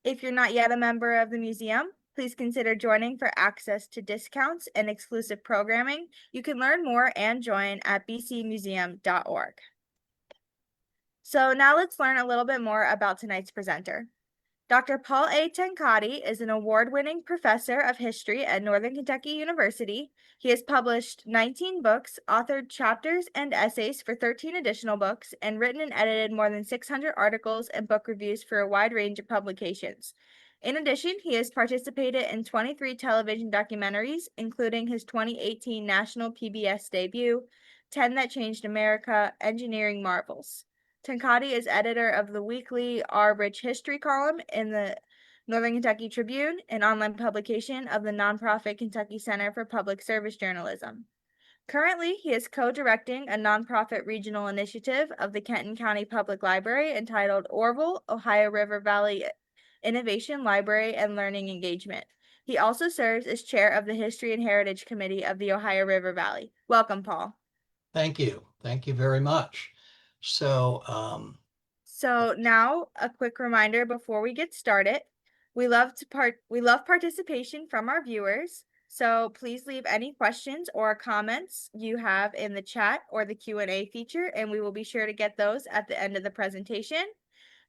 If you're not yet a member of the museum, please consider joining for access to discounts and exclusive programming. You can learn more and join at bcmuseum.org. So now let's learn a little bit more about tonight's presenter. Dr. Paul A. Tenkotte is an award-winning professor of history at Northern Kentucky University. He has published 19 books, authored chapters and essays for 13 additional books, and written and edited more than 600 articles and book reviews for a wide range of publications. In addition, he has participated in 23 television documentaries, including his 2018 national PBS debut, 10 That Changed America, Engineering Marvels. Tenkotte is editor of the weekly R. Rich History column in the Northern Kentucky Tribune, an online publication of the nonprofit Kentucky Center for Public Service Journalism. Currently, he is co-directing a nonprofit regional initiative of the Kenton County Public Library entitled Orville, Ohio River Valley Innovation Library and Learning Engagement. He also serves as chair of the History and Heritage Committee of the Ohio River Valley. Welcome, Paul. Thank you. Thank you very much. So now a quick reminder before we get started. We love participation from our viewers. So please leave any questions or comments you have in the chat or the Q&A feature, and we will be sure to get those at the end of the presentation.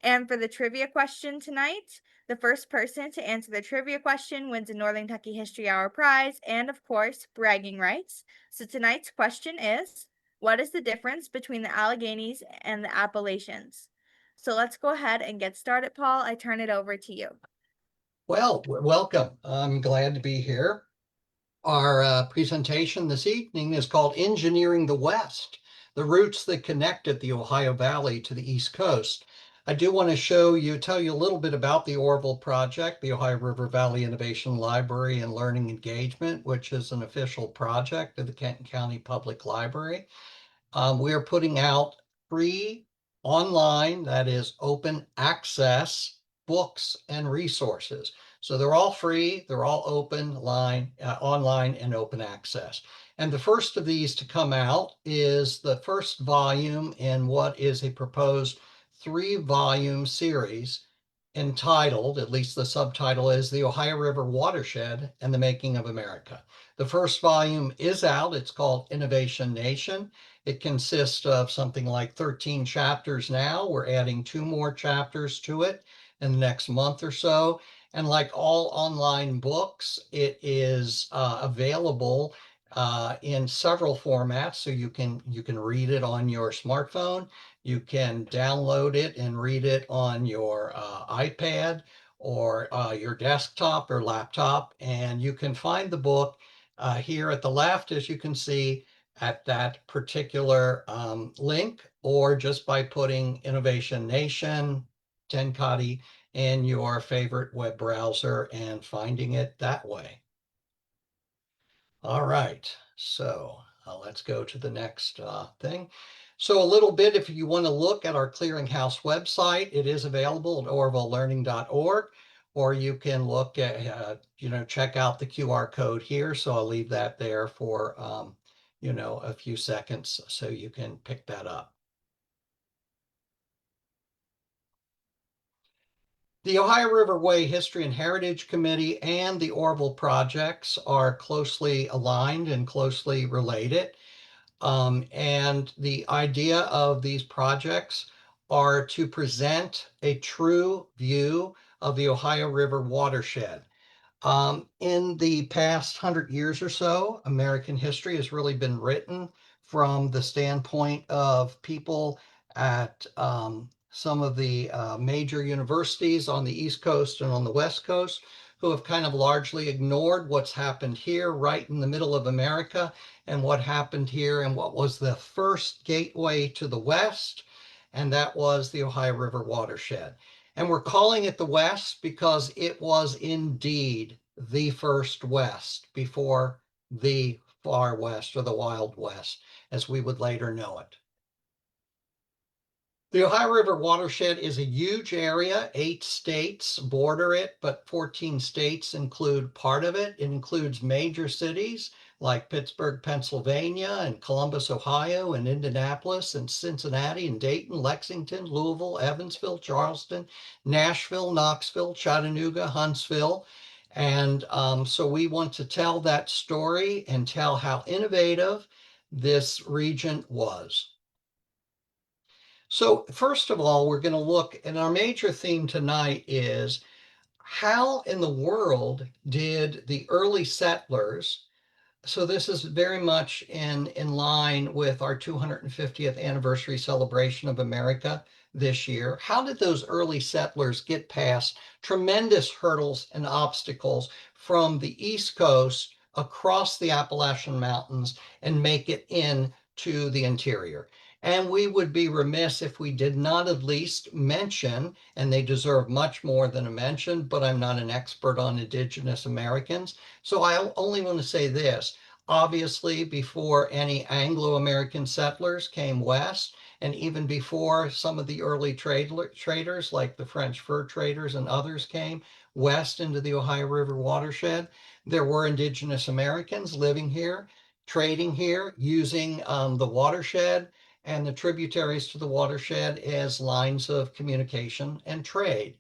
And for the trivia question tonight, the first person to answer the trivia question wins a Northern Kentucky History Hour prize and, of course, bragging rights. So tonight's question is, what is the difference between the Alleghenies and the Appalachians? So let's go ahead and get started, Paul. I turn it over to you. Well, welcome. I'm glad to be here. Our presentation this evening is called Engineering the West, the Routes That Connected the Ohio Valley to the East Coast. I do want to tell you a little bit about the Orville Project, the Ohio River Valley Innovation Library and Learning Engagement, which is an official project of the Kenton County Public Library. We are putting out free online, that is open access books and resources. So they're all free, they're all online and open access. And the first of these to come out is the first volume in what is a proposed 3-volume series entitled, at least the subtitle is, The Ohio River Watershed and the Making of America. The first volume is out. It's called Innovation Nation. It consists of something like 13 chapters now. We're adding 2 more chapters to it in the next month or so. And like all online books, it is available in several formats. So you can read it on your smartphone. You can download it and read it on your iPad or your desktop or laptop. And you can find the book here at the left, as you can see, at that particular link, or just by putting Innovation Nation, Tenkotte in your favorite web browser and finding it that way. All right, so let's go to the next thing. So a little bit, if you want to look at our clearinghouse website, it is available at orvillelearning.org, or you can look at, check out the QR code here. So I'll leave that there for, a few seconds so you can pick that up. The Ohio River Way History and Heritage Committee and the Orville projects are closely aligned and closely related. And the idea of these projects are to present a true view of the Ohio River watershed. In the past 100 years or so, American history has really been written from the standpoint of people at some of the major universities on the East Coast and on the West Coast, who have kind of largely ignored what's happened here right in the middle of America and what happened here and what was the first gateway to the West, and that was the Ohio River watershed. And we're calling it the West because it was indeed the first West before the Far West or the Wild West, as we would later know it. The Ohio River watershed is a huge area. 8 states border it, but 14 states include part of it. It includes major cities like Pittsburgh, Pennsylvania, and Columbus, Ohio, and Indianapolis, and Cincinnati, and Dayton, Lexington, Louisville, Evansville, Charleston, Nashville, Knoxville, Chattanooga, Huntsville. And so we want to tell that story and tell how innovative this region was. So first of all, we're going to look, and our major theme tonight is how in the world did the early settlers, so this is very much in line with our 250th anniversary celebration of America this year. How did those early settlers get past tremendous hurdles and obstacles from the East Coast across the Appalachian Mountains and make it into the interior? And we would be remiss if we did not at least mention, and they deserve much more than a mention, but I'm not an expert on Indigenous Americans. So I only want to say this. Obviously, before any Anglo-American settlers came west, and even before some of the early traders like the French fur traders and others came west into the Ohio River watershed, there were Indigenous Americans living here, trading here, using the watershed and the tributaries to the watershed as lines of communication and trade.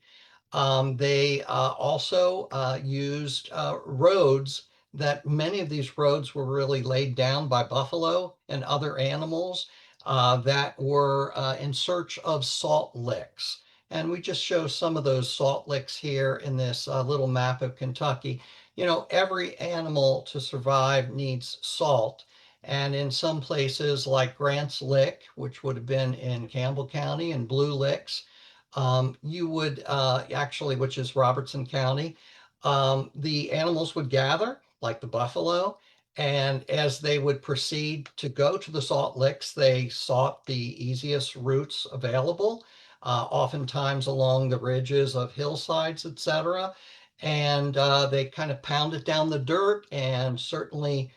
They also used roads, that many of these roads were really laid down by buffalo and other animals that were in search of salt licks. And we just show some of those salt licks here in this little map of Kentucky. You know, every animal to survive needs salt. And in some places like Grant's Lick, which would have been in Campbell County, and Blue Licks, you would actually, which is Robertson County, the animals would gather, like the buffalo, and as they would proceed to go to the salt licks, they sought the easiest routes available, oftentimes along the ridges of hillsides, etc. And they kind of pounded down the dirt, and certainly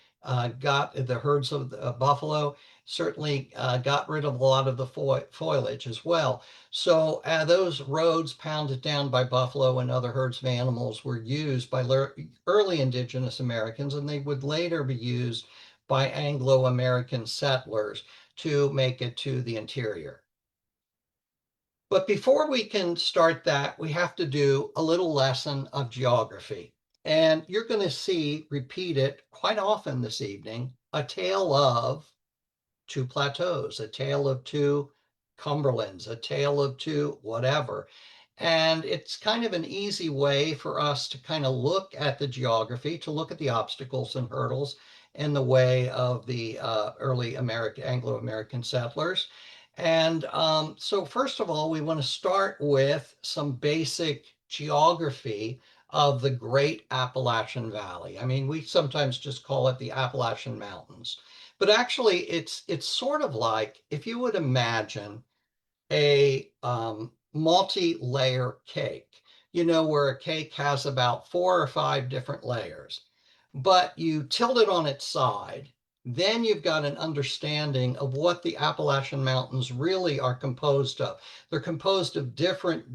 got the herds of the buffalo, certainly got rid of a lot of the foliage as well. So those roads pounded down by buffalo and other herds of animals were used by early Indigenous Americans, and they would later be used by Anglo-American settlers to make it to the interior. But before we can start that, we have to do a little lesson of geography. And you're going to see repeated quite often this evening, a tale of two plateaus, a tale of two Cumberlands, a tale of two whatever. And it's kind of an easy way for us to kind of look at the geography, to look at the obstacles and hurdles in the way of the early Anglo-American settlers. And so first of all, we want to start with some basic geography of the Great Appalachian Valley. I mean, we sometimes just call it the Appalachian Mountains. But actually, it's sort of like if you would imagine a multi-layer cake, you know, where a cake has about 4 or 5 different layers, but you tilt it on its side, then you've got an understanding of what the Appalachian Mountains really are composed of. They're composed of different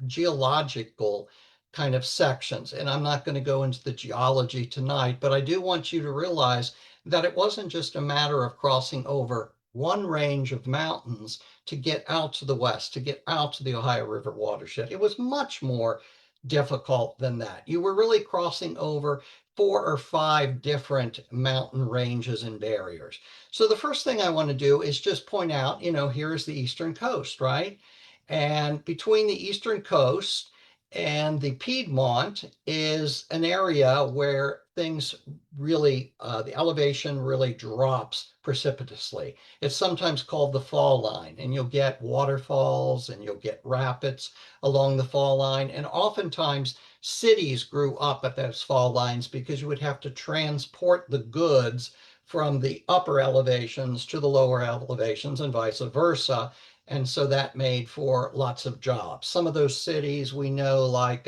geological kind of sections. And I'm not going to go into the geology tonight, but I do want you to realize that it wasn't just a matter of crossing over one range of mountains to get out to the west, to get out to the Ohio River watershed. It was much more difficult than that. You were really crossing over 4 or 5 different mountain ranges and barriers. So the first thing I want to do is just point out, you know, here's the eastern coast, right? And between the eastern coast and the Piedmont is an area where things really, the elevation really drops precipitously. It's sometimes called the fall line, and you'll get waterfalls and you'll get rapids along the fall line. And oftentimes cities grew up at those fall lines because you would have to transport the goods from the upper elevations to the lower elevations and vice versa. And so that made for lots of jobs. Some of those cities we know, like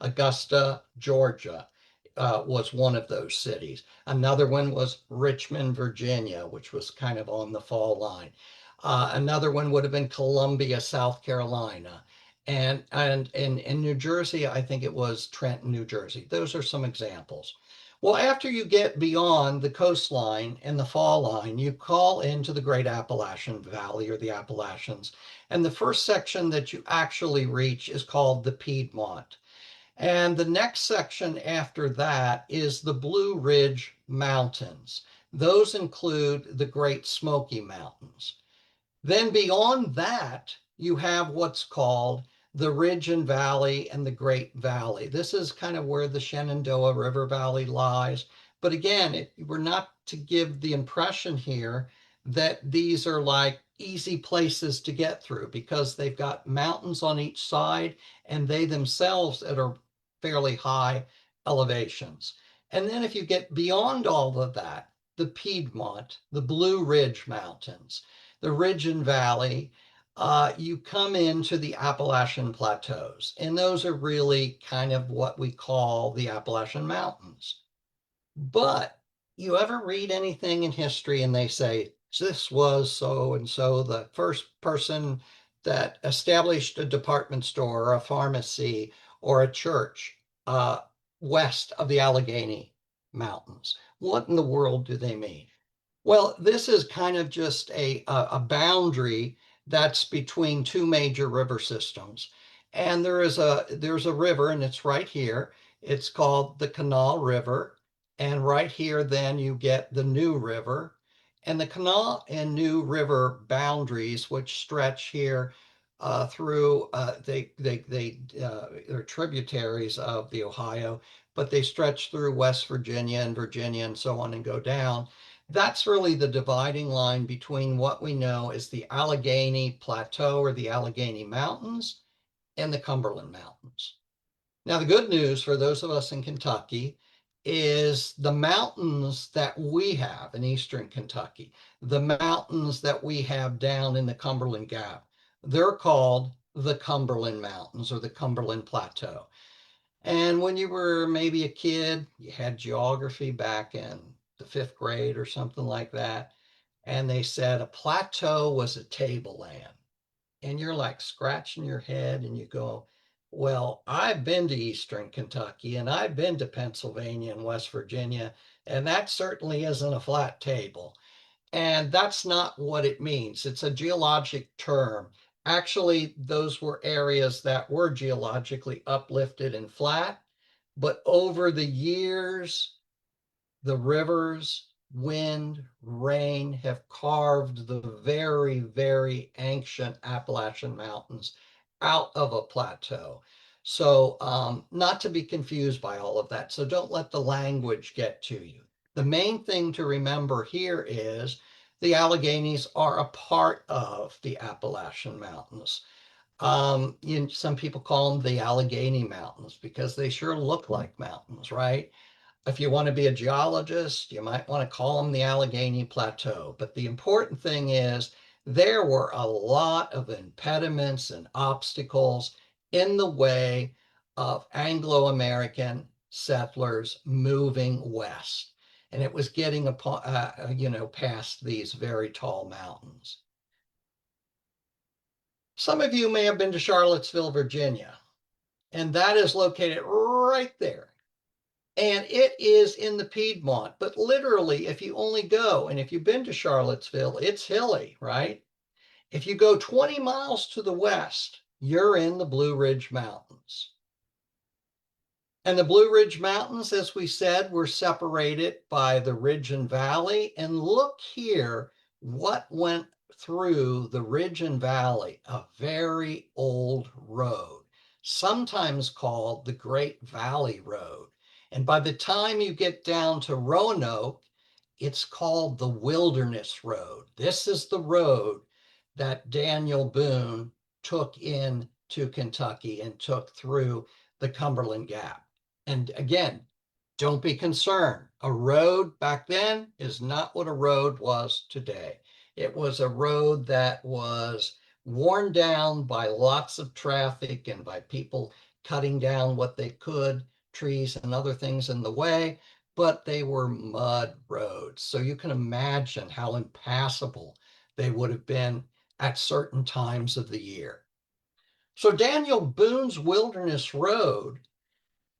Augusta, Georgia, was one of those cities. Another one was Richmond, Virginia, which was kind of on the fall line. Another one would have been Columbia, South Carolina. And in New Jersey, I think it was Trenton, New Jersey. Those are some examples. Well, after you get beyond the coastline and the fall line, you call into the Great Appalachian Valley or the Appalachians. And the first section that you actually reach is called the Piedmont. And the next section after that is the Blue Ridge Mountains. Those include the Great Smoky Mountains. Then beyond that, you have what's called the Ridge and Valley and the Great Valley. This is kind of where the Shenandoah River Valley lies. But again, we're not to give the impression here that these are like easy places to get through, because they've got mountains on each side and they themselves are fairly high elevations. And then if you get beyond all of that, the Piedmont, the Blue Ridge Mountains, the Ridge and Valley, you come into the Appalachian Plateaus, and those are really kind of what we call the Appalachian Mountains. But you ever read anything in history and they say, this was so and so, the first person that established a department store or a pharmacy or a church west of the Allegheny Mountains? What in the world do they mean? Well, this is kind of just a boundary that's between two major river systems. And there's a river, and it's right here. It's called the Canal River. And right here, then you get the New River. And the Canal and New River boundaries, which stretch here through, they're tributaries of the Ohio, but they stretch through West Virginia and so on and go down. That's really the dividing line between what we know as the Allegheny Plateau or the Allegheny Mountains and the Cumberland Mountains. Now, the good news for those of us in Kentucky is the mountains that we have in eastern Kentucky, the mountains that we have down in the Cumberland Gap, they're called the Cumberland Mountains or the Cumberland Plateau. And when you were maybe a kid, you had geography back in the 5th grade or something like that. And they said a plateau was a tableland. And you're like scratching your head and you go, well, I've been to Eastern Kentucky and I've been to Pennsylvania and West Virginia, and that certainly isn't a flat table. And that's not what it means. It's a geologic term. Actually, those were areas that were geologically uplifted and flat, but over the years, the rivers, wind, rain have carved the very, very ancient Appalachian Mountains out of a plateau. So not to be confused by all of that. So don't let the language get to you. The main thing to remember here is the Alleghenies are a part of the Appalachian Mountains. Some people call them the Allegheny Mountains because they sure look like mountains, right? If you want to be a geologist, you might want to call them the Allegheny Plateau. But the important thing is there were a lot of impediments and obstacles in the way of Anglo-American settlers moving west. And it was getting past these very tall mountains. Some of you may have been to Charlottesville, Virginia, and that is located right there. And it is in the Piedmont, but literally, if you only go, and if you've been to Charlottesville, it's hilly, right? If you go 20 miles to the west, you're in the Blue Ridge Mountains. And the Blue Ridge Mountains, as we said, were separated by the Ridge and Valley. And look here, what went through the Ridge and Valley, a very old road, sometimes called the Great Valley Road. And by the time you get down to Roanoke, it's called the Wilderness Road. This is the road that Daniel Boone took into Kentucky and took through the Cumberland Gap. And again, don't be concerned. A road back then is not what a road was today. It was a road that was worn down by lots of traffic and by people cutting down what they could, trees and other things in the way, but they were mud roads. So you can imagine how impassable they would have been at certain times of the year. So Daniel Boone's Wilderness Road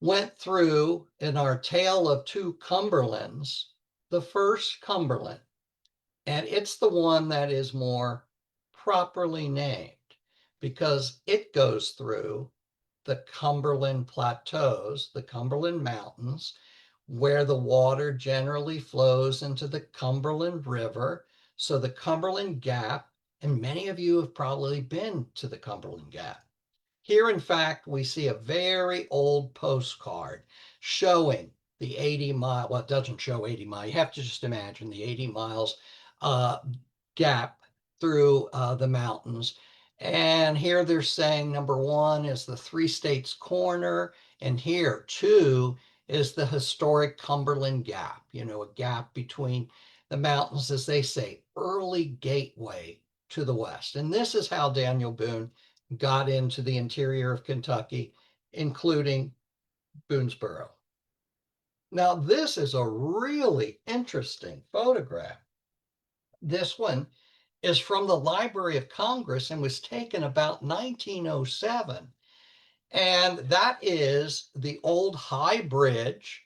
went through in our tale of two Cumberlands, the first Cumberland, and it's the one that is more properly named because it goes through the Cumberland Plateaus, the Cumberland Mountains, where the water generally flows into the Cumberland River. So the Cumberland Gap, and many of you have probably been to the Cumberland Gap. Here, in fact, we see a very old postcard showing the 80-mile, well, it doesn't show 80 miles. You have to just imagine the 80 miles gap through the mountains. And here they're saying number 1 is the Three States Corner, and here 2 is the historic Cumberland Gap, a gap between the mountains, as they say, early gateway to the west. And this is how Daniel Boone got into the interior of Kentucky, including Boonesboro. Now, this is a really interesting photograph. This one is from the Library of Congress and was taken about 1907. And that is the old high bridge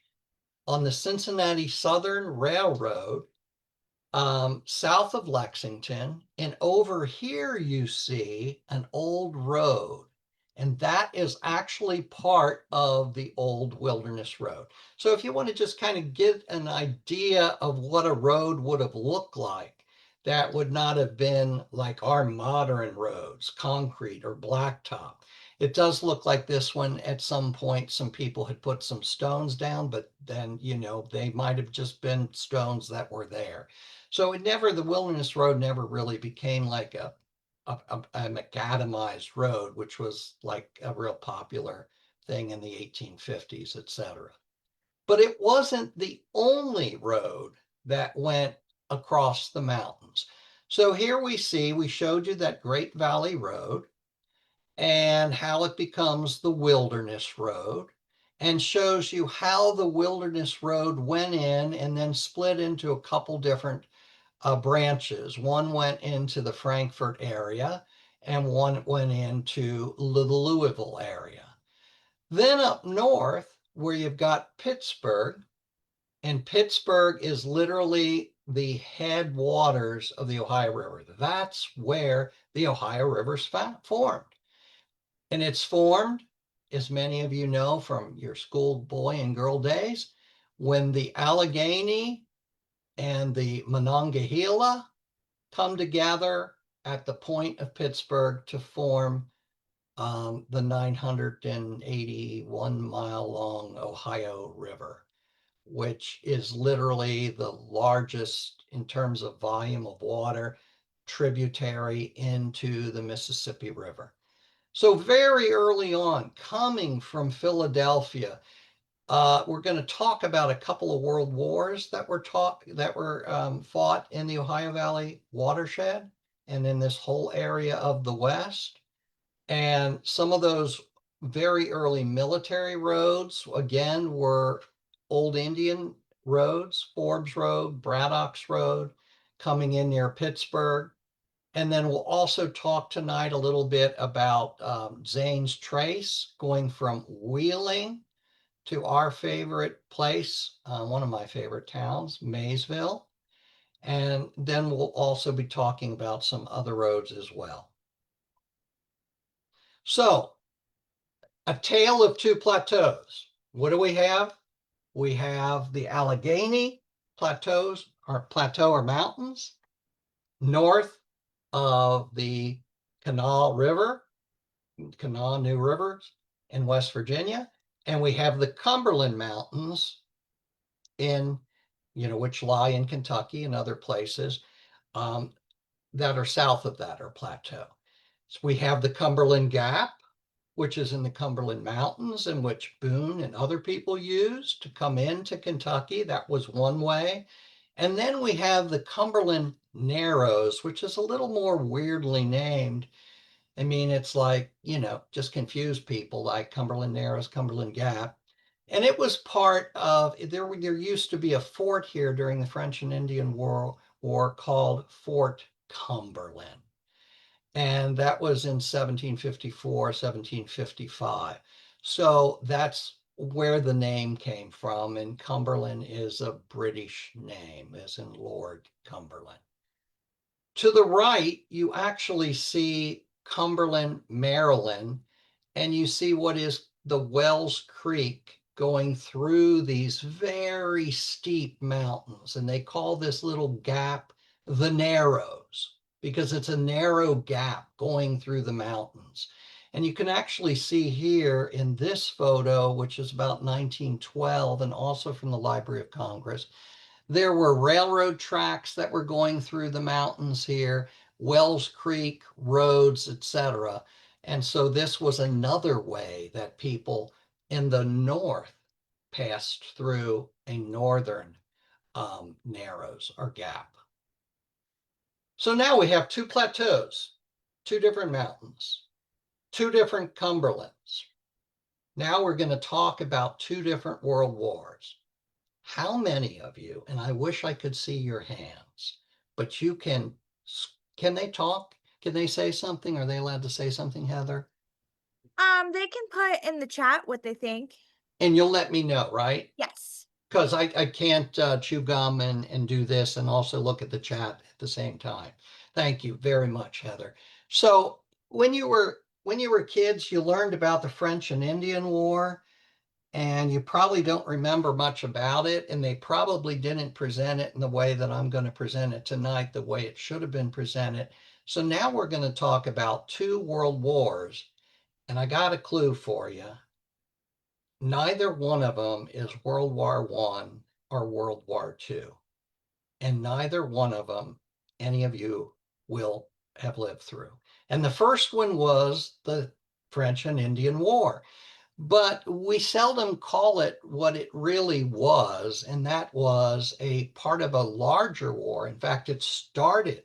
on the Cincinnati Southern Railroad, south of Lexington. And over here you see an old road. And that is actually part of the old Wilderness Road. So if you want to just kind of get an idea of what a road would have looked like, that would not have been like our modern roads, concrete or blacktop. It does look like this one at some point, some people had put some stones down, but then, they might have just been stones that were there. So the Wilderness Road never really became like a macadamized road, which was like a real popular thing in the 1850s, etc. But it wasn't the only road that went across the mountains. So here we showed you that Great Valley Road and how it becomes the Wilderness Road, and shows you how the Wilderness Road went in and then split into a couple different branches. One went into the Frankfort area and one went into the Louisville area. Then up north, where you've got Pittsburgh, and Pittsburgh is literally the headwaters of the Ohio River. That's where the Ohio River's formed. And it's formed, as many of you know from your school boy and girl days, when the Allegheny and the Monongahela come together at the point of Pittsburgh to form the 981 mile long Ohio River, which is literally the largest in terms of volume of water tributary into the Mississippi River. So very early on, coming from Philadelphia, we're going to talk about a couple of world wars that were fought in the Ohio Valley watershed and in this whole area of the West. And some of those very early military roads, again, were old Indian roads, Forbes Road, Braddock's Road, coming in near Pittsburgh. And then we'll also talk tonight a little bit about Zane's Trace, going from Wheeling to our favorite place, one of my favorite towns, Maysville. And then we'll also be talking about some other roads as well. So, a tale of two plateaus. What do we have? We have the Allegheny plateaus, or plateau or mountains, north of the Canal River, Canal New Rivers in West Virginia. And we have the Cumberland Mountains which lie in Kentucky and other places that are south of that, or plateau. So we have the Cumberland Gap, which is in the Cumberland Mountains, and which Boone and other people used to come into Kentucky. That was one way. And then we have the Cumberland Narrows, which is a little more weirdly named. I mean, it's like, just confuse people, like Cumberland Narrows, Cumberland Gap. And it was part of, there used to be a fort here during the French and Indian War called Fort Cumberland. And that was in 1754, 1755. So that's where the name came from, and Cumberland is a British name, as in Lord Cumberland. To the right, you actually see Cumberland, Maryland, and you see what is the Wells Creek going through these very steep mountains. And they call this little gap the Narrows because it's a narrow gap going through the mountains. And you can actually see here in this photo, which is about 1912 and also from the Library of Congress, there were railroad tracks that were going through the mountains here, Wells Creek, roads, etc. And so this was another way that people in the north passed through a northern narrows or gap. So now we have two plateaus, two different mountains, two different Cumberlands. Now we're going to talk about two different world wars. How many of you, and I wish I could see your hands, but you can they talk? Can they say something? Are they allowed to say something, Heather? They can put in the chat what they think. And you'll let me know, right? Yes. Because I can't chew gum and do this and also look at the chat at the same time. Thank you very much, Heather. So when you were kids, you learned about the French and Indian War, and you probably don't remember much about it, and they probably didn't present it in the way that I'm going to present it tonight, the way it should have been presented. So now we're going to talk about two world wars, and I got a clue for you. Neither one of them is World War I or World War II, and neither one of them any of you will have lived through. And the first one was the French and Indian War. But we seldom call it what it really was, and that was a part of a larger war. In fact, it started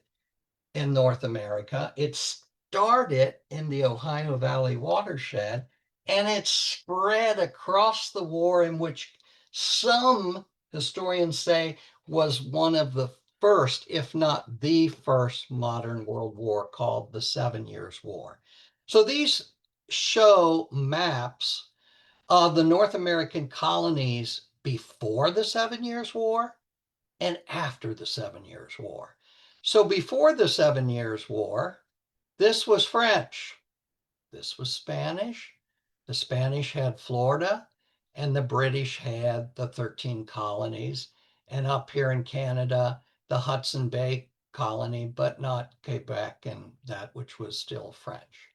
in North America. It started in the Ohio Valley watershed, and it spread across the war, in which some historians say was one of the first, if not the first, modern world war, called the 7 Years' War. So these show maps of the North American colonies before the 7 Years' War and after the 7 Years' War. So before the 7 Years' War, this was French, this was Spanish. The Spanish had Florida, and the British had the 13 colonies. And up here in Canada, the Hudson Bay colony, but not Quebec and that which was still French.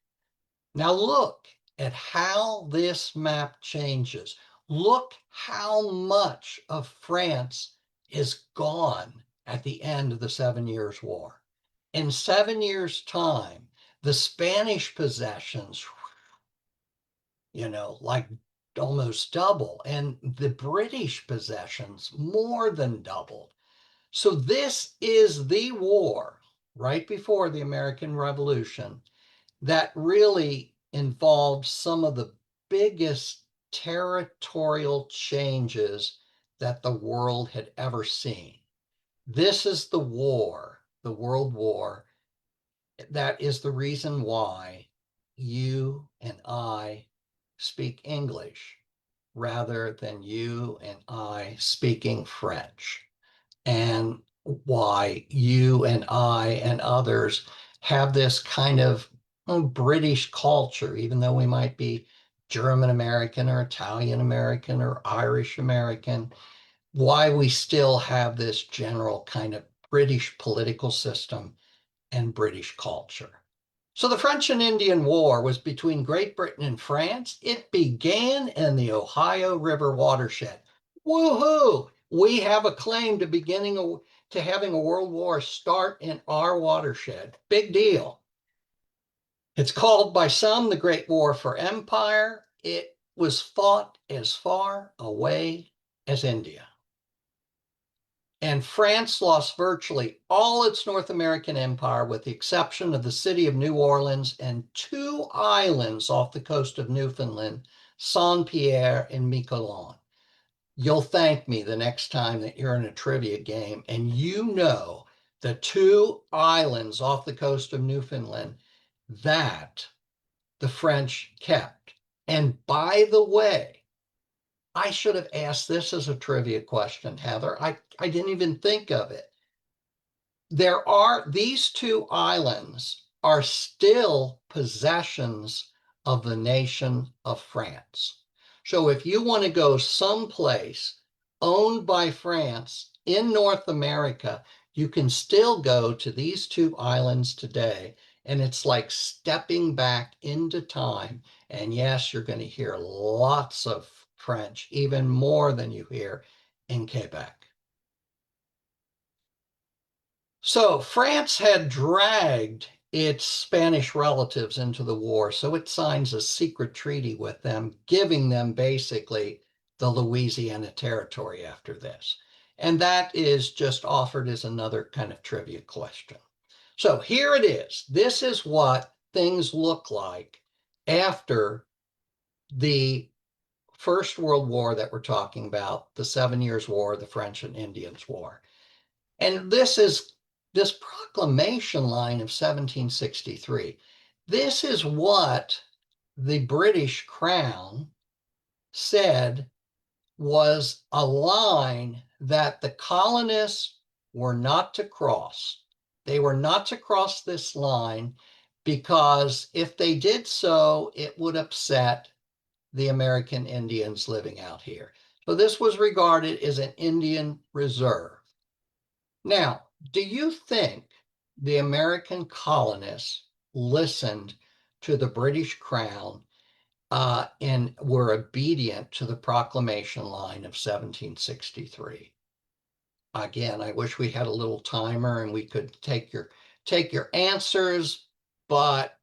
Now look at how this map changes. Look how much of France is gone at the end of the 7 Years' War. In 7 years' time, the Spanish possessions, like almost double, and the British possessions more than doubled. So this is the war right before the American Revolution that really involved some of the biggest territorial changes that the world had ever seen. This is the war, the World War, that is the reason why you and I speak English rather than you and I speaking French, and why you and I and others have this kind of British culture, even though we might be German American or Italian American or Irish American, why we still have this general kind of British political system and British culture. So the French and Indian War was between Great Britain and France. It began in the Ohio River watershed. Woohoo! We have a claim to having a world war start in our watershed. Big deal. It's called by some the Great War for Empire. It was fought as far away as India. And France lost virtually all its North American empire with the exception of the city of New Orleans and two islands off the coast of Newfoundland, Saint-Pierre and Miquelon. You'll thank me the next time that you're in a trivia game and you know the two islands off the coast of Newfoundland that the French kept. And by the way, I should have asked this as a trivia question, Heather. I didn't even think of it. These two islands are still possessions of the nation of France. So if you want to go someplace owned by France in North America, you can still go to these two islands today. And it's like stepping back into time. And yes, you're going to hear lots of French, even more than you hear in Quebec. So France had dragged its Spanish relatives into the war, so it signs a secret treaty with them, giving them basically the Louisiana Territory after this. And that is just offered as another kind of trivia question. So here it is. This is what things look like after the First World War that we're talking about, the 7 Years' War, the French and Indians War. And this proclamation line of 1763. This is what the British Crown said was a line that the colonists were not to cross. They were not to cross this line because if they did so, it would upset the American Indians living out here. So this was regarded as an Indian reserve. Now, do you think the American colonists listened to the British Crown and were obedient to the proclamation line of 1763? Again, I wish we had a little timer and we could take your answers, but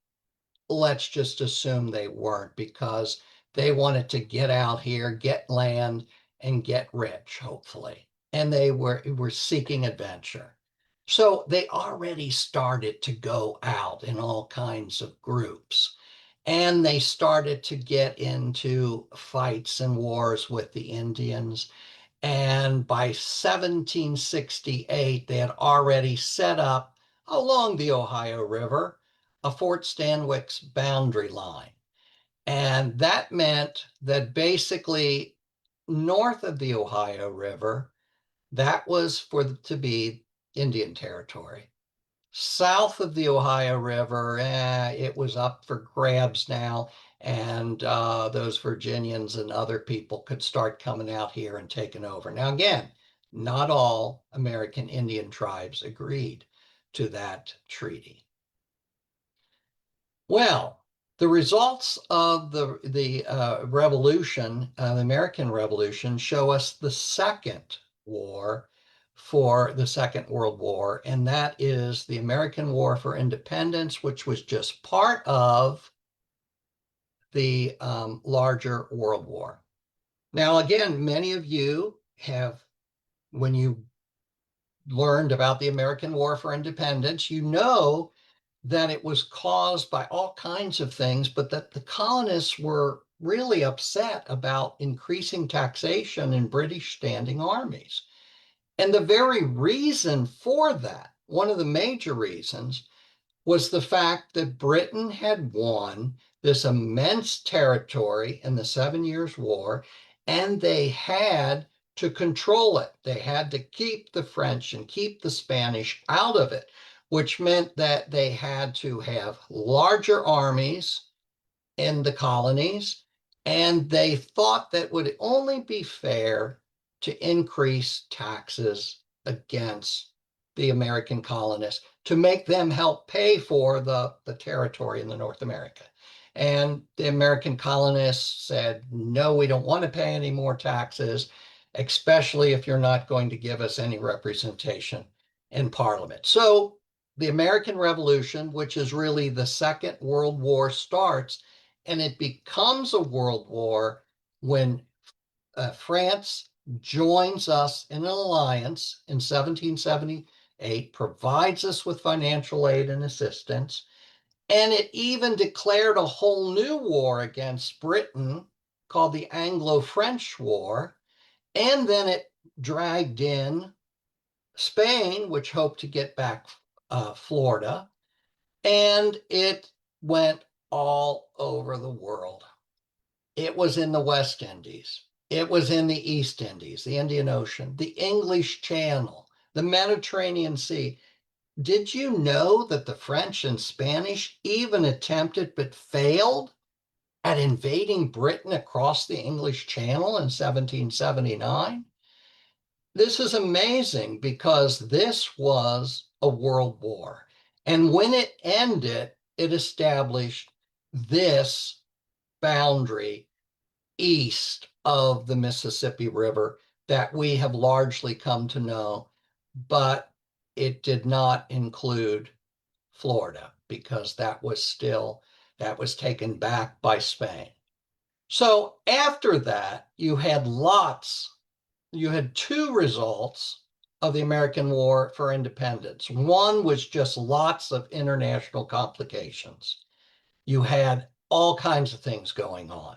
let's just assume they weren't because they wanted to get out here, get land, and get rich, hopefully. And they were seeking adventure. So they already started to go out in all kinds of groups. And they started to get into fights and wars with the Indians. And by 1768, they had already set up along the Ohio River a Fort Stanwix's boundary line. And that meant that basically north of the Ohio River, that was to be Indian territory. South of the Ohio River, it was up for grabs now, and those Virginians and other people could start coming out here and taking over. Now, again, not all American Indian tribes agreed to that treaty. Well, the results of the Revolution, the American Revolution, show us the second war for the Second World War, and that is the American War for Independence, which was just part of the larger World War. Now, again, many of you have, when you learned about the American War for Independence, you know that it was caused by all kinds of things, but that the colonists were really upset about increasing taxation in British standing armies. And the very reason for that, one of the major reasons, was the fact that Britain had won this immense territory in the 7 Years' War, and they had to control it. They had to keep the French and keep the Spanish out of it, which meant that they had to have larger armies in the colonies, and they thought that would only be fair to increase taxes against the American colonists to make them help pay for the territory in the North America. And the American colonists said, no, we don't want to pay any more taxes, especially if you're not going to give us any representation in Parliament. So the American Revolution, which is really the Second World War, starts, and it becomes a world war when France joins us in an alliance in 1778, provides us with financial aid and assistance, and it even declared a whole new war against Britain called the Anglo-French War, and then it dragged in Spain, which hoped to get back Florida, and it went all over the world. It was in the West Indies. It was in the East Indies, the Indian Ocean, the English Channel, the Mediterranean Sea. Did you know that the French and Spanish even attempted but failed at invading Britain across the English Channel in 1779? This is amazing because this was a world war. And when it ended, it established this boundary east of the Mississippi River that we have largely come to know, but it did not include Florida because that was taken back by Spain. So after that, you had two results of the American War for Independence. One was just lots of international complications. You had all kinds of things going on.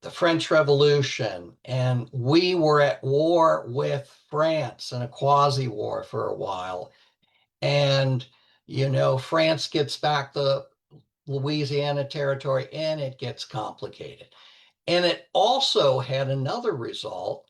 The French Revolution, and we were at war with France in a quasi-war for a while. And, France gets back the Louisiana Territory and it gets complicated. And it also had another result,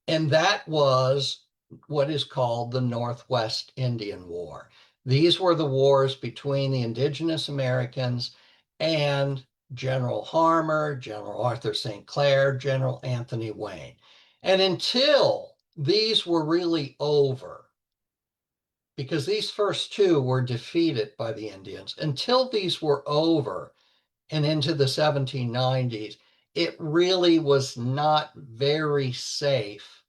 and that was what is called the Northwest Indian War. These were the wars between the indigenous Americans and General Harmer, General Arthur St. Clair, General Anthony Wayne. And until these were really over, because these first two were defeated by the Indians, until these were over and into the 1790s, it really was not very safe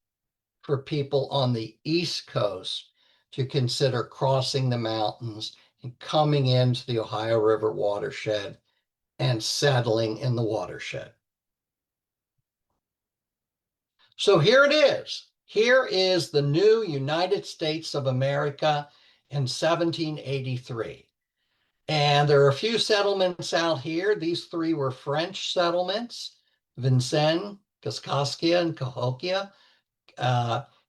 for people on the East Coast to consider crossing the mountains and coming into the Ohio River watershed and settling in the watershed. So here it is. Here is the new United States of America in 1783. And there are a few settlements out here. These three were French settlements, Vincennes, Kaskaskia, and Cahokia.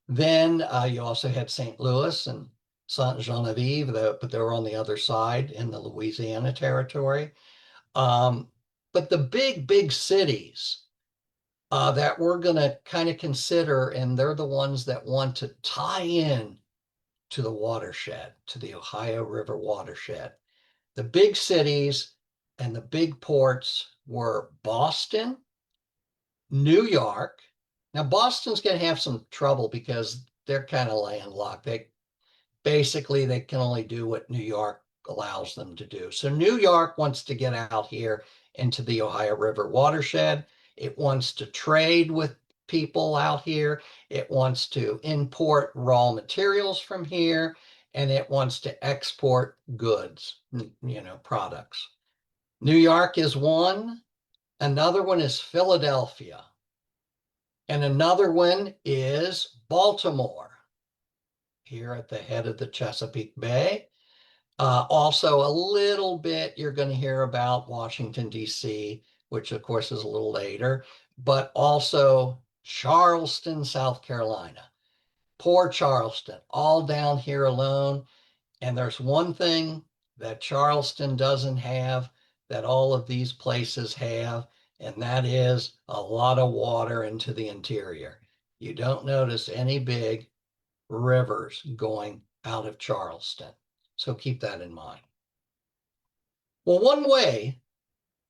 Then you also had St. Louis and Saint Genevieve, but they were on the other side in the Louisiana Territory. But the big cities that we're going to kind of consider, and they're the ones that want to tie in to the watershed, to the Ohio River watershed. The big cities and the big ports were Boston, New York. Now, Boston's going to have some trouble because they're kind of landlocked. They can only do what New York allows them to do. So New York wants to get out here into the Ohio River watershed. It wants to trade with people out here. It wants to import raw materials from here, and it wants to export goods, products. New York is one. Another one is Philadelphia. And another one is Baltimore, here at the head of the Chesapeake Bay. Also, a little bit you're going to hear about Washington, D.C., which of course is a little later, but also Charleston, South Carolina. Poor Charleston, all down here alone. And there's one thing that Charleston doesn't have that all of these places have, and that is a lot of water into the interior. You don't notice any big rivers going out of Charleston. So keep that in mind. Well, one way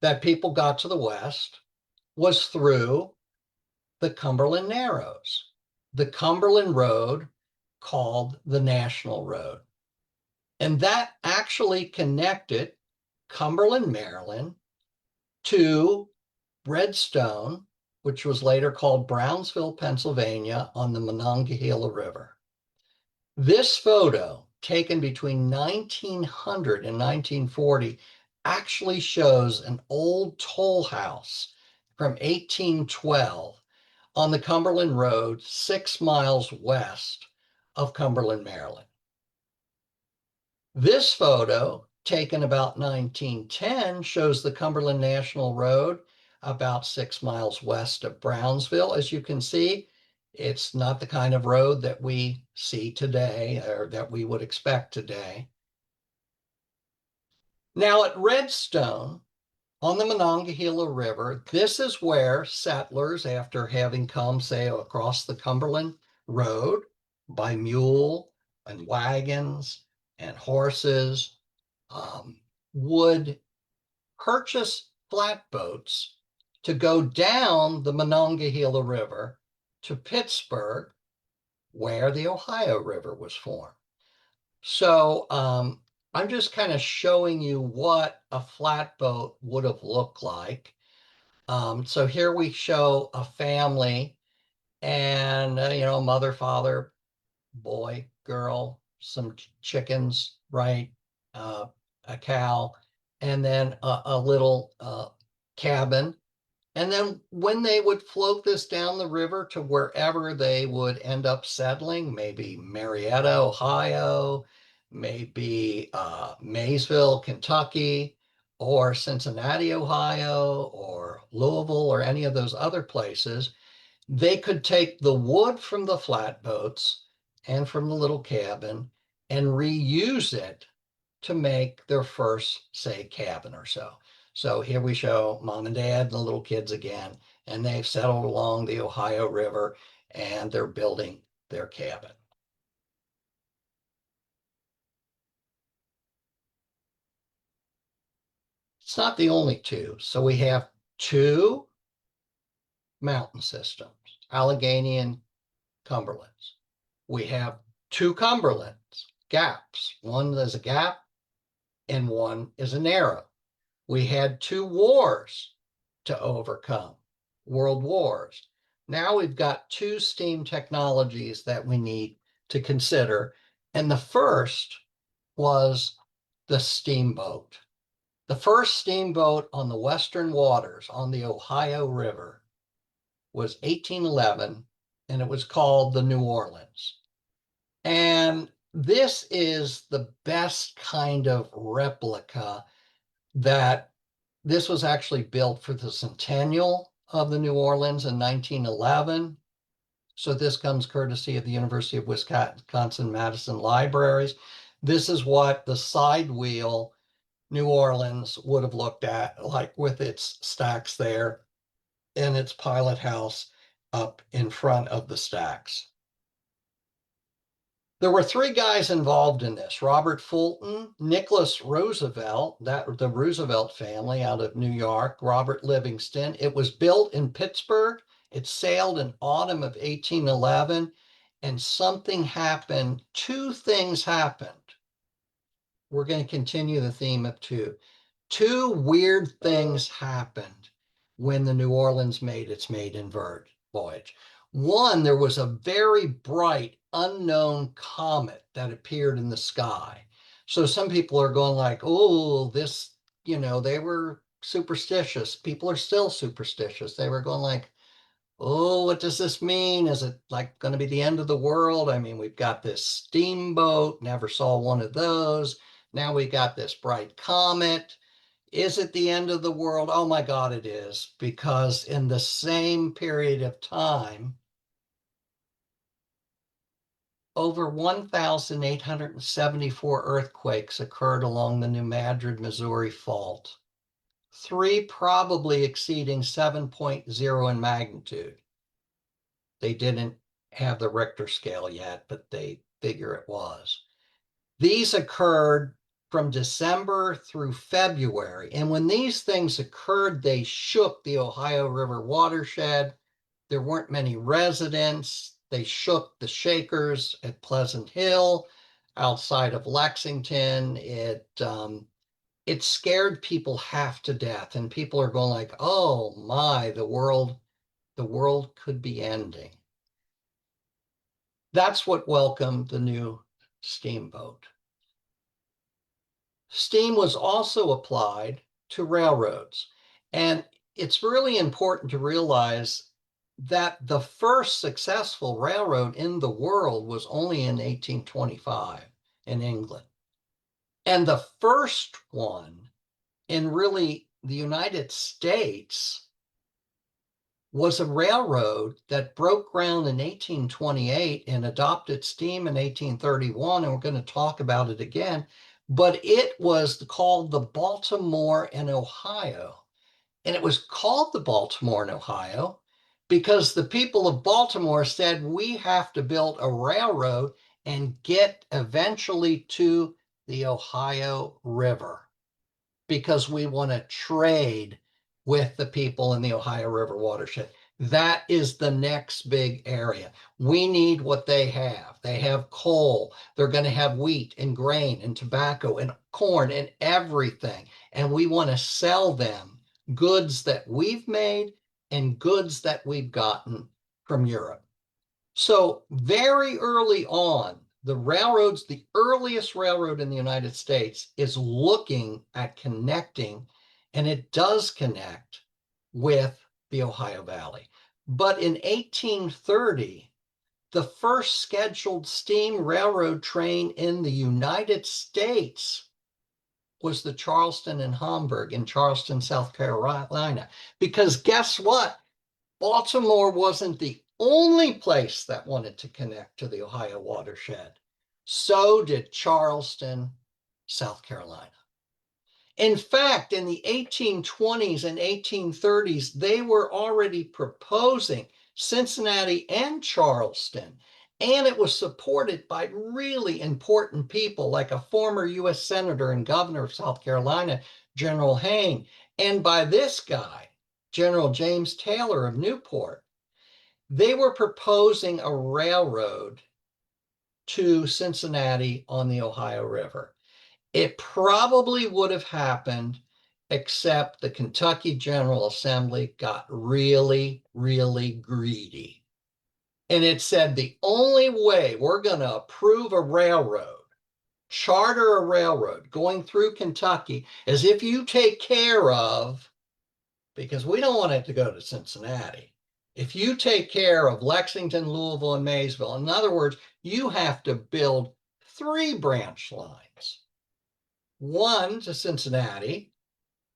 that people got to the West was through the Cumberland Narrows, the Cumberland Road called the National Road. And that actually connected Cumberland, Maryland to Redstone, which was later called Brownsville, Pennsylvania, on the Monongahela River. This photo, taken between 1900 and 1940, actually shows an old toll house from 1812 on the Cumberland Road, 6 miles west of Cumberland, Maryland. This photo, taken about 1910, shows the Cumberland National Road about 6 miles west of Brownsville. As you can see, it's not the kind of road that we see today or that we would expect today. Now at Redstone, on the Monongahela River. This is where settlers, after having come, say, across the Cumberland Road by mule and wagons and horses, would purchase flatboats to go down the Monongahela River to Pittsburgh, where the Ohio River was formed. So I'm just kind of showing you what a flatboat would have looked like. So here we show a family and, mother, father, boy, girl, some chickens, right? A cow, and then a little cabin. And then when they would float this down the river to wherever they would end up settling, maybe Marietta, Ohio, maybe Maysville, Kentucky, or Cincinnati, Ohio, or Louisville, or any of those other places, they could take the wood from the flatboats and from the little cabin and reuse it to make their first, say, cabin or so. So here we show mom and dad and the little kids again, and they've settled along the Ohio River and they're building their cabin. It's not the only two. So we have two mountain systems, Allegheny and Cumberlands. We have two Cumberlands, gaps. One is a gap and one is a narrow. We had two wars to overcome, world wars. Now we've got two steam technologies that we need to consider. And the first was the steamboat. The first steamboat on the Western waters on the Ohio River was 1811, and it was called the New Orleans. And this is the best kind of replica that this was actually built for the centennial of the New Orleans in 1911. So this comes courtesy of the University of Wisconsin-Madison Libraries. This is what the side wheel New Orleans would have looked at, like with its stacks there and its pilot house up in front of the stacks. There were three guys involved in this: Robert Fulton, Nicholas Roosevelt, the Roosevelt family out of New York, Robert Livingston. It was built in Pittsburgh. It sailed in autumn of 1811, and something happened. Two things happened. We're going to continue the theme of two. Two weird things happened when the New Orleans made its maiden voyage. One, there was a very bright, unknown comet that appeared in the sky. So some people are going like, oh, this, they were superstitious. People are still superstitious. They were going like, oh, what does this mean? Is it like going to be the end of the world? I mean, we've got this steamboat, never saw one of those. Now we got this bright comet. Is it the end of the world? Oh my God, it is. Because in the same period of time, over 1,874 earthquakes occurred along the New Madrid, Missouri fault, 3 probably exceeding 7.0 in magnitude. They didn't have the Richter scale yet, but they figure it was. These occurred from December through February. And when these things occurred, they shook the Ohio River watershed. There weren't many residents. They shook the Shakers at Pleasant Hill outside of Lexington. It scared people half to death. And people are going like, oh my, the world could be ending. That's what welcomed the new steamboat. Steam was also applied to railroads. And it's really important to realize that the first successful railroad in the world was only in 1825 in England. And the first one in really the United States was a railroad that broke ground in 1828 and adopted steam in 1831. And we're going to talk about it again. But it was called the Baltimore and Ohio. And it was called the Baltimore and Ohio because the people of Baltimore said, we have to build a railroad and get eventually to the Ohio River because we want to trade with the people in the Ohio River watershed. That is the next big area. We need what they have. They have coal. They're going to have wheat and grain and tobacco and corn and everything. And we want to sell them goods that we've made and goods that we've gotten from Europe. So very early on, the railroads, the earliest railroad in the United States is looking at connecting, and it does connect with the Ohio Valley. But in 1830, the first scheduled steam railroad train in the United States was the Charleston and Hamburg in Charleston, South Carolina. Because guess what? Baltimore wasn't the only place that wanted to connect to the Ohio watershed. So did Charleston, South Carolina. In fact, in the 1820s and 1830s, they were already proposing Cincinnati and Charleston, and it was supported by really important people like a former U.S. Senator and governor of South Carolina, General Hayne, and by this guy, General James Taylor of Newport. They were proposing a railroad to Cincinnati on the Ohio River. It probably would have happened, except the Kentucky General Assembly got really, really greedy. And it said the only way we're going to approve a railroad, charter a railroad going through Kentucky, is if you take care of, because we don't want it to go to Cincinnati. If you take care of Lexington, Louisville, and Maysville, in other words, you have to build 3 branch lines. 1 to Cincinnati,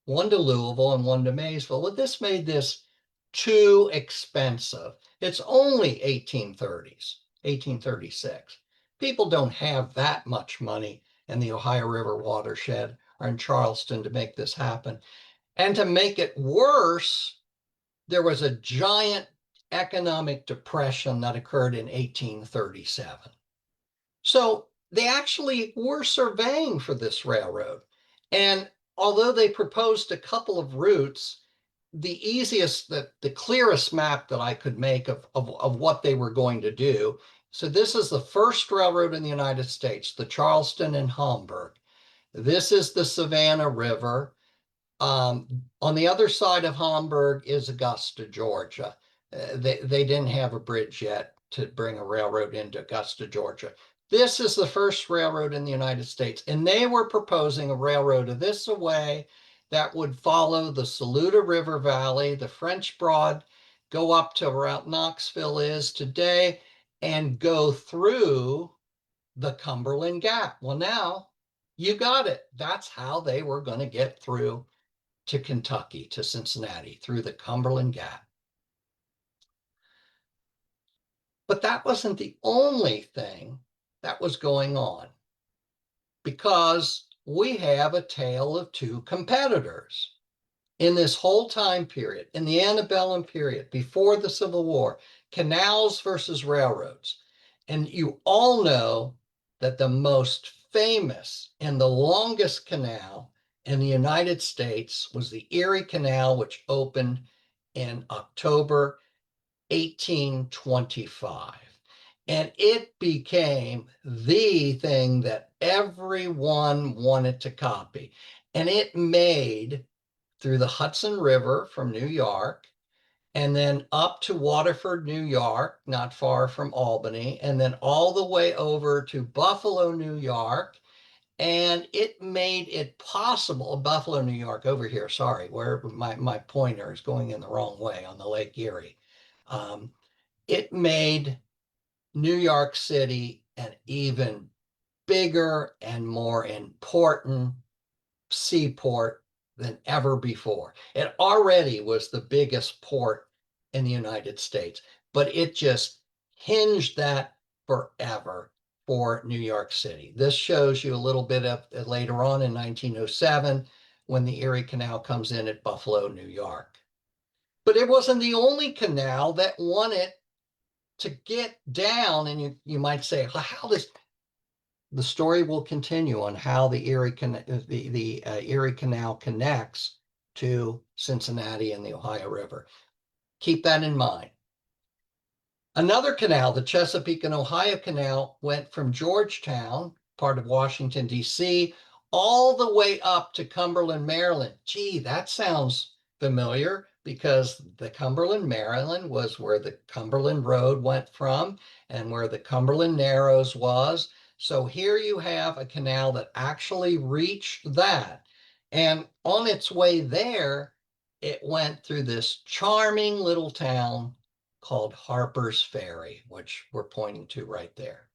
1 to Louisville, and 1 to Maysville. Well, this made this too expensive. It's only 1830s, 1836. People don't have that much money in the Ohio River watershed or in Charleston to make this happen. And to make it worse, there was a giant economic depression that occurred in 1837. So they actually were surveying for this railroad. And although they proposed a couple of routes, the easiest, the clearest map that I could make of what they were going to do. So this is the first railroad in the United States, the Charleston and Hamburg. This is the Savannah River. On the other side of Hamburg is Augusta, Georgia. They didn't have a bridge yet to bring a railroad into Augusta, Georgia. This is the first railroad in the United States, and they were proposing a railroad of this away that would follow the Saluda River Valley, the French Broad, go up to where Knoxville is today, and go through the Cumberland Gap. Well, now you got it. That's how they were going to get through to Kentucky, to Cincinnati, through the Cumberland Gap. But that wasn't the only thing that was going on, because we have a tale of 2 competitors. In this whole time period, in the antebellum period, before the Civil War, canals versus railroads. And you all know that the most famous and the longest canal in the United States was the Erie Canal, which opened in October 1825. And it became the thing that everyone wanted to copy. And it made through the Hudson River from New York, and then up to Waterford, New York, not far from Albany, and then all the way over to Buffalo, New York. And it made it possible, Buffalo, New York, over here, sorry, where my pointer is going in the wrong way on the Lake Erie. It made New York City an even bigger and more important seaport than ever before. It already was the biggest port in the United States, but it just hinged that forever for New York City. This shows you a little bit of later on in 1907 when the Erie Canal comes in at Buffalo, New York. But it wasn't the only canal that wanted to get down, and you might say, how does the story will continue on how the Erie Canal connects to Cincinnati and the Ohio River. Keep that in mind. Another canal, the Chesapeake and Ohio Canal, went from Georgetown, part of Washington, D.C., all the way up to Cumberland, Maryland. Gee, that sounds familiar, because the Cumberland, Maryland was where the Cumberland Road went from and where the Cumberland Narrows was. So here you have a canal that actually reached that. And on its way there, it went through this charming little town called Harper's Ferry, which we're pointing to right there.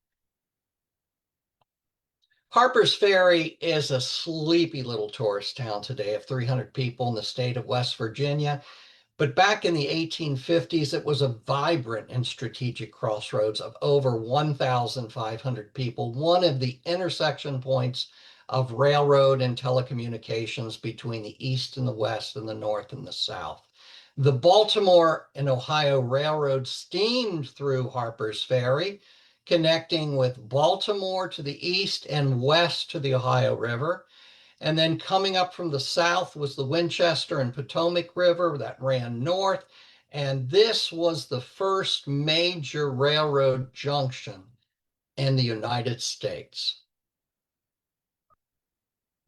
Harper's Ferry is a sleepy little tourist town today of 300 people in the state of West Virginia. But back in the 1850s, it was a vibrant and strategic crossroads of over 1,500 people, one of the intersection points of railroad and telecommunications between the East and the West and the North and the South. The Baltimore and Ohio Railroad steamed through Harper's Ferry, connecting with Baltimore to the east and west to the Ohio River. And then coming up from the south was the Winchester and Potomac River that ran north. And this was the first major railroad junction in the United States.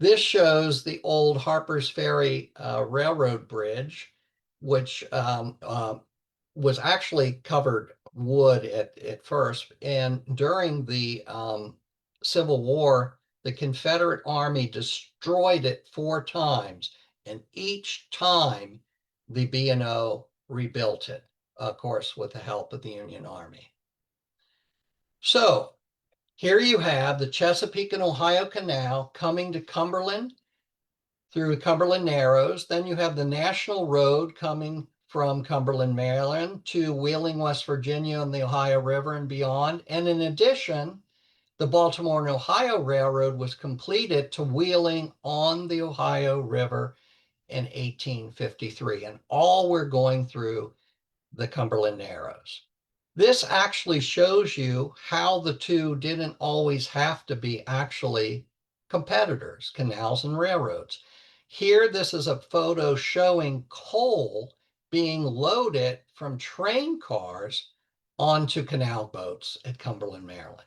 This shows the old Harper's Ferry Railroad Bridge, which was actually covered wood at first. And during the Civil War, the Confederate Army destroyed it 4 times, and each time the B&O rebuilt it, of course, with the help of the Union Army. So here you have the Chesapeake and Ohio Canal coming to Cumberland through Cumberland Narrows. Then you have the National Road coming from Cumberland, Maryland to Wheeling, West Virginia, and the Ohio River and beyond. And in addition, the Baltimore and Ohio Railroad was completed to Wheeling on the Ohio River in 1853. And all were going through the Cumberland Narrows. This actually shows you how the two didn't always have to be actually competitors, canals and railroads. Here, this is a photo showing coal being loaded from train cars onto canal boats at Cumberland, Maryland.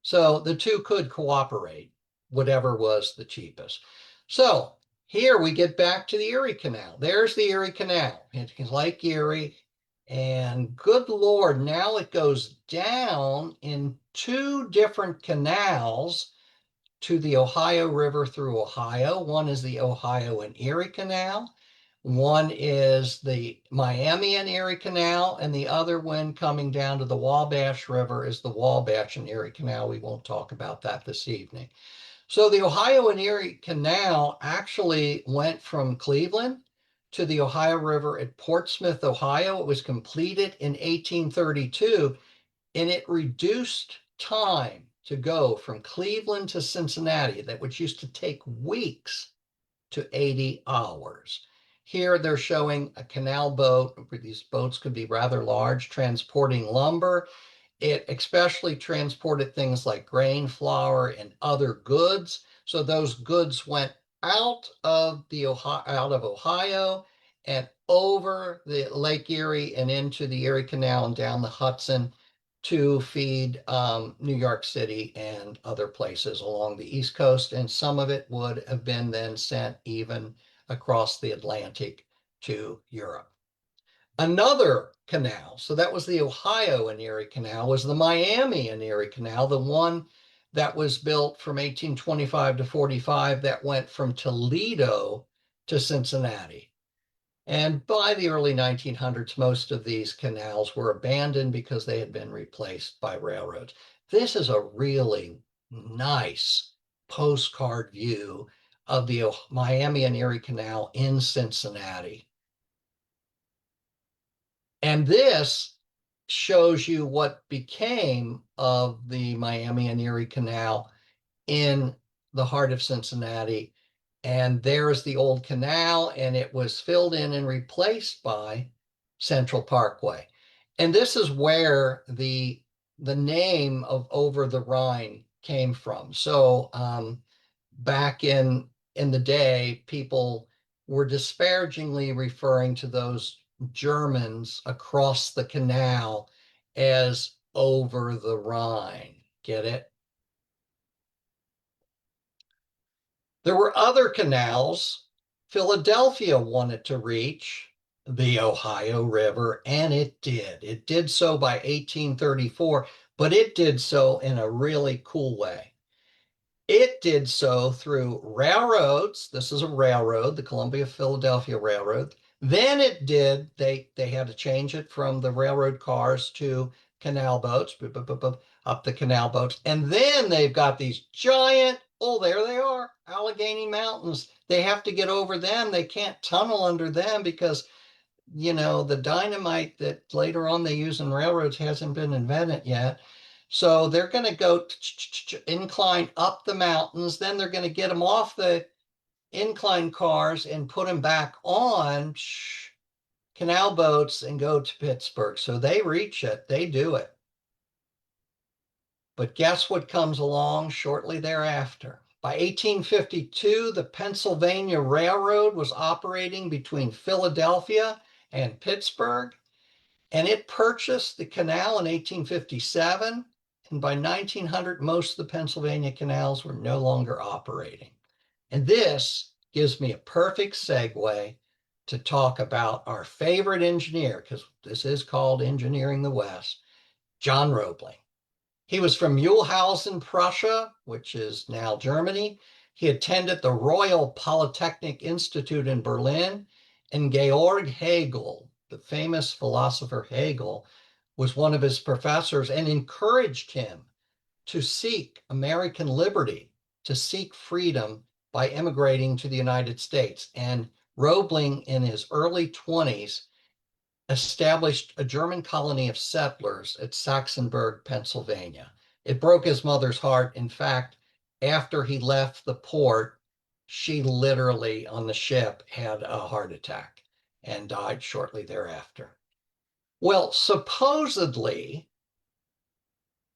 So the two could cooperate, whatever was the cheapest. So here we get back to the Erie Canal. There's the Erie Canal. It's Lake Erie. And good Lord, now it goes down in 2 different canals to the Ohio River through Ohio. One is the Ohio and Erie Canal. One is the Miami and Erie Canal, and the other one coming down to the Wabash River is the Wabash and Erie Canal. We won't talk about that this evening. So the Ohio and Erie Canal actually went from Cleveland to the Ohio River at Portsmouth, Ohio. It was completed in 1832, and it reduced time to go from Cleveland to Cincinnati, that which used to take weeks, to 80 hours. Here they're showing a canal boat. These boats could be rather large, transporting lumber. It especially transported things like grain, flour, and other goods. So those goods went out of Ohio and over the Lake Erie and into the Erie Canal and down the Hudson to feed New York City and other places along the East Coast. And some of it would have been then sent even across the Atlantic to Europe. Another canal, so that was the Ohio and Erie Canal, was the Miami and Erie Canal, the one that was built from 1825 to 45 that went from Toledo to Cincinnati. And by the early 1900s, most of these canals were abandoned because they had been replaced by railroads. This is a really nice postcard view of the Miami and Erie Canal in Cincinnati. And this shows you what became of the Miami and Erie Canal in the heart of Cincinnati And there's the old canal, and it was filled in and replaced by Central Parkway. And this is where the name of Over the Rhine came from. So back in the day, people were disparagingly referring to those Germans across the canal as over the Rhine. Get it? There were other canals. Philadelphia wanted to reach the Ohio River, and it did. It did so by 1834, but it did so in a really cool way. It did so through railroads. This is a railroad, the Columbia-Philadelphia Railroad. Then they had to change it from the railroad cars to canal boats, up the canal boats. And then they've got these giant, oh, there they are, Allegheny Mountains. They have to get over them. They can't tunnel under them because, the dynamite that later on they use in railroads hasn't been invented yet. So they're going to go incline up the mountains. Then they're going to get them off the incline cars and put them back on canal boats and go to Pittsburgh. So they reach it. They do it. But guess what comes along shortly thereafter? By 1852, the Pennsylvania Railroad was operating between Philadelphia and Pittsburgh, and it purchased the canal in 1857. And by 1900, most of the Pennsylvania canals were no longer operating. And this gives me a perfect segue to talk about our favorite engineer, because this is called Engineering the West, John Roebling. He was from Mühlhausen, Prussia, which is now Germany. He attended the Royal Polytechnic Institute in Berlin, and Georg Hegel, the famous philosopher Hegel, was one of his professors and encouraged him to seek American liberty, to seek freedom by immigrating to the United States. And Roebling, in his early 20s, established a German colony of settlers at Saxonburg, Pennsylvania. It broke his mother's heart. In fact, after he left the port, she literally on the ship had a heart attack and died shortly thereafter. Well, supposedly,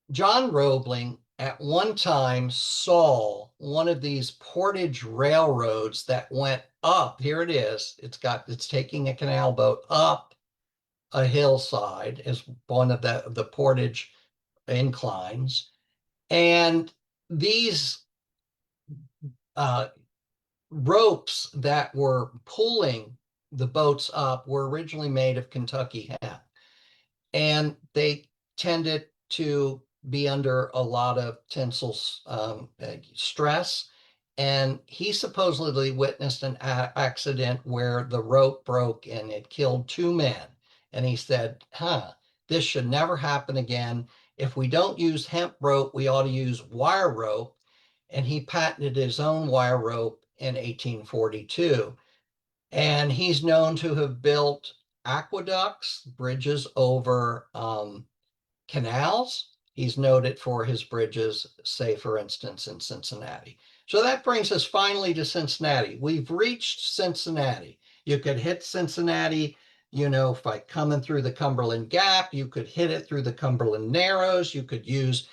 John Roebling at one time saw one of these portage railroads that went up. Here it is. It's taking a canal boat up a hillside as one of the portage inclines. And these ropes that were pulling the boats up were originally made of Kentucky hemp. And they tended to be under a lot of tensile stress. And he supposedly witnessed an accident where the rope broke and it killed 2 men. And he said, this should never happen again. If we don't use hemp rope, we ought to use wire rope. And he patented his own wire rope in 1842. And he's known to have built aqueducts, bridges over canals. He's noted for his bridges, say, for instance, in Cincinnati. So that brings us finally to Cincinnati. We've reached Cincinnati. You could hit Cincinnati, by coming through the Cumberland Gap. You could hit it through the Cumberland Narrows. You could use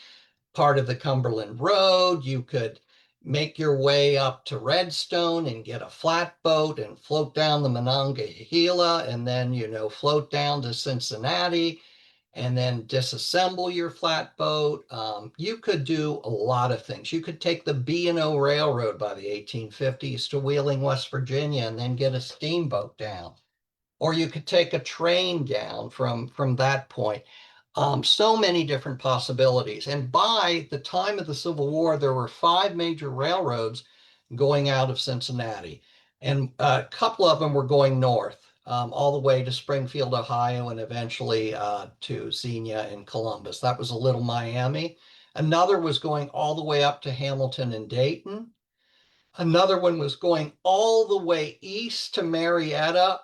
part of the Cumberland Road. You could make your way up to Redstone and get a flatboat and float down the Monongahela and then, float down to Cincinnati and then disassemble your flatboat. You could do a lot of things. You could take the B&O Railroad by the 1850s to Wheeling, West Virginia, and then get a steamboat down. Or you could take a train down from that point. So many different possibilities. And by the time of the Civil War, there were 5 major railroads going out of Cincinnati. And a couple of them were going north, all the way to Springfield, Ohio, and eventually to Xenia and Columbus. That was a little Miami. Another was going all the way up to Hamilton and Dayton. Another one was going all the way east to Marietta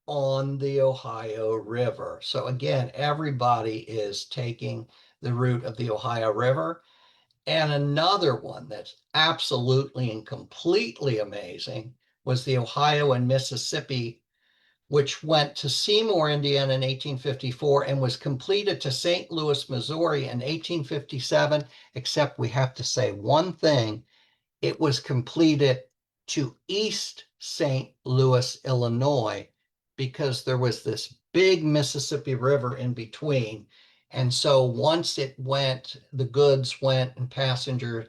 on the Ohio River. So again, everybody is taking the route of the Ohio River. And another one that's absolutely and completely amazing was the Ohio and Mississippi, which went to Seymour, Indiana in 1854 and was completed to St. Louis, Missouri in 1857, except we have to say one thing. It was completed to East St. Louis, Illinois, because there was this big Mississippi River in between. And so once it went, the goods went and passengers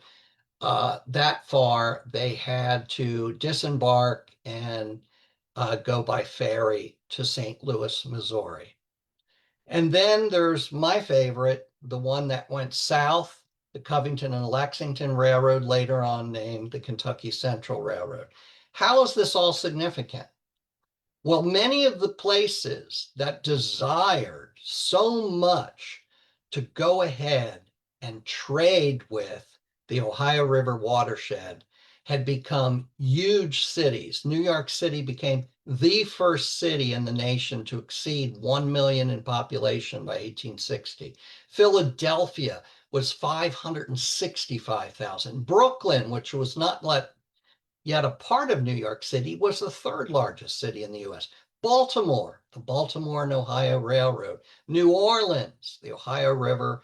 that far, they had to disembark and go by ferry to St. Louis, Missouri. And then there's my favorite, the one that went south, the Covington and Lexington Railroad, later on named the Kentucky Central Railroad. How is this all significant? Well, many of the places that desired so much to go ahead and trade with the Ohio River watershed had become huge cities. New York City became the first city in the nation to exceed 1 million in population by 1860. Philadelphia was 565,000. Brooklyn, which was not yet a part of New York City, was the third largest city in the US. Baltimore, the Baltimore and Ohio Railroad. New Orleans, the Ohio River,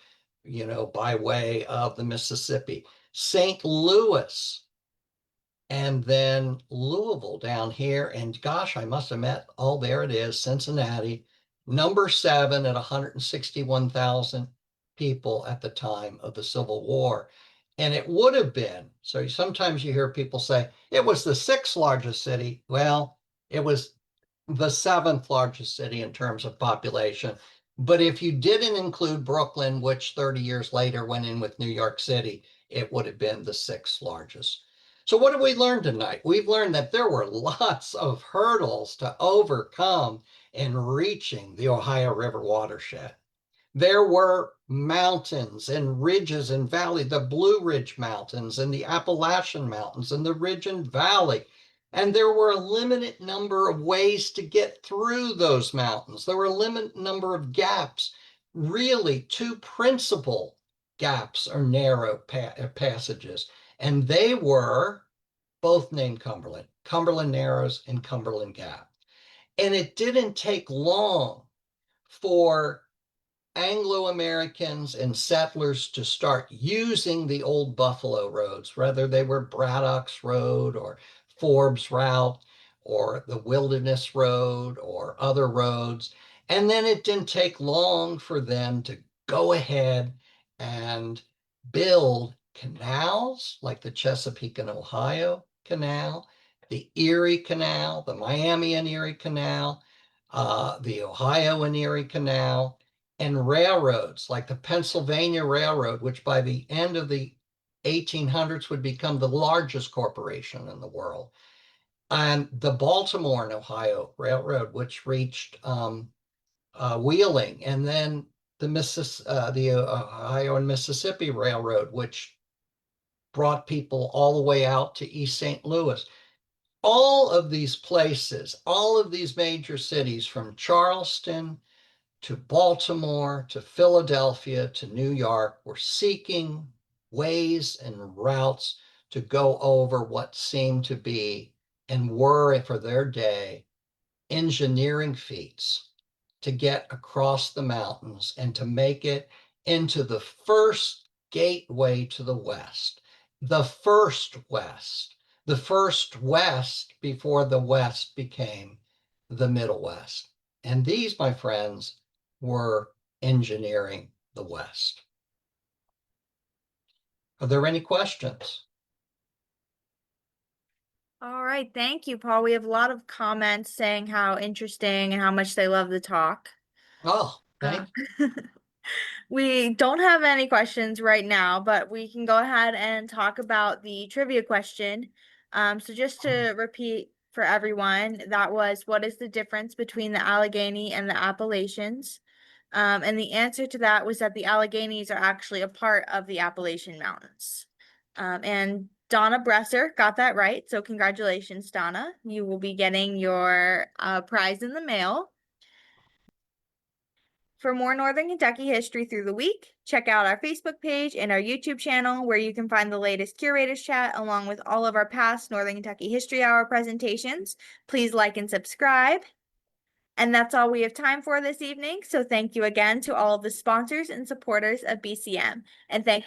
by way of the Mississippi. St. Louis, and then Louisville down here. And gosh, I must have met, oh, there it is, Cincinnati, number 7 at 161,000 people at the time of the Civil War. And it would have been, so sometimes you hear people say, it was the 6th largest city. Well, it was the 7th largest city in terms of population. But if you didn't include Brooklyn, which 30 years later went in with New York City, it would have been the 6th largest. So what have we learned tonight? We've learned that there were lots of hurdles to overcome in reaching the Ohio River watershed. There were mountains and ridges and valleys, the Blue Ridge Mountains and the Appalachian Mountains and the Ridge and Valley. And there were a limited number of ways to get through those mountains. There were a limited number of gaps, really 2 principal gaps or narrow passages. And they were both named Cumberland, Cumberland Narrows and Cumberland Gap. And it didn't take long for Anglo-Americans and settlers to start using the old Buffalo roads, whether they were Braddock's Road or Forbes Route or the Wilderness Road or other roads. And then it didn't take long for them to go ahead and build canals like the Chesapeake and Ohio Canal, the Erie Canal, the Miami and Erie Canal, the Ohio and Erie Canal, and railroads like the Pennsylvania Railroad, which by the end of the 1800s would become the largest corporation in the world, and the Baltimore and Ohio Railroad, which reached Wheeling, and then the Ohio and Mississippi Railroad, which brought people all the way out to East St. Louis. All of these places, all of these major cities, from Charleston to Baltimore to Philadelphia to New York, were seeking ways and routes to go over what seemed to be, and were for their day, engineering feats to get across the mountains and to make it into the first gateway to the West, the first West, the first West before the West became the Middle West. And these, my friends, were engineering the West. Are there any questions? All right, thank you, Paul. We have a lot of comments saying how interesting and how much they love the talk. Oh, thank you. We don't have any questions right now, but we can go ahead and talk about the trivia question. So just to repeat for everyone, that was, what is the difference between the Allegheny and the Appalachians? And the answer to that was that the Alleghenies are actually a part of the Appalachian Mountains. And Donna Bresser got that right. So congratulations, Donna. You will be getting your prize in the mail. For more Northern Kentucky history through the week, check out our Facebook page and our YouTube channel where you can find the latest Curators Chat along with all of our past Northern Kentucky History Hour presentations. Please like and subscribe. And that's all we have time for this evening. So thank you again to all of the sponsors and supporters of BCM. And thank you.